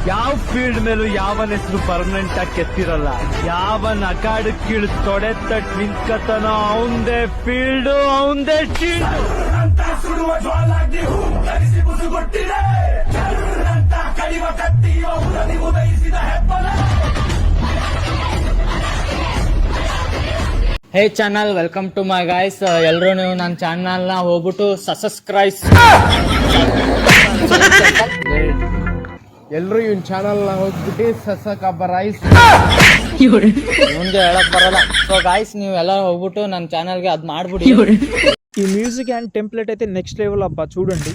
ಯಾವ ಫೀಲ್ಡ್ ಮೇಲೂ ಯಾವನ ಹೆಸರು ಪರ್ಮನೆಂಟ್ ಆಗಿ ಕೆತ್ತಿರಲ್ಲ. ಯಾವನ್ ಅಕಾಡು ಕೀಳು ತೊಡೆ ತಟ್ ನಿಂತ್ಕತನ ಅವಂದೇ ಫೀಲ್ಡು, ಅವಂದೇ ಶೀಲ್ಡ್. ಸುಡುವ ಜ್ವಾಲಾಗ್ನಿ ಹೂ ಧರಿಸಿ ಬುಸುಗೊಟ್ಟಿದೆ, ಕಡಿವ ಕತ್ತಿಯೋ ಉದಯಿಸಿದ ಹೆಬ್ಬಲ. Hey channel, welcome to my guys. ಎಲ್ಲರೂ ನೀವು ನನ್ನ ಚಾನಲ್ನ ಹೋಗ್ಬಿಟ್ಟು ಸಬ್ಸ್ಕ್ರೈಬ್. ಎಲ್ರು ಇವನ್ ಚಾನಲ್ ನ ಹೋಗ್ಬಿಟ್ಟು ಸಸಕಬರೈಸ್ ಮುಂದೆ ಹೇಳಕ್ ಬರಲ್ಲ. ಸೊ ಗೈಸ್, ನೀವು ಎಲ್ಲ ಹೋಗ್ಬಿಟ್ಟು ನನ್ನ ಚಾನಲ್ಗೆ ಅದ್ ಮಾಡ್ಬಿಡಿ. ఈ మ్యూజిక్ అండ్ టెంప్లెట్ అయితే నెక్స్ట్ లెవెల్ అబ్బా, చూడండి.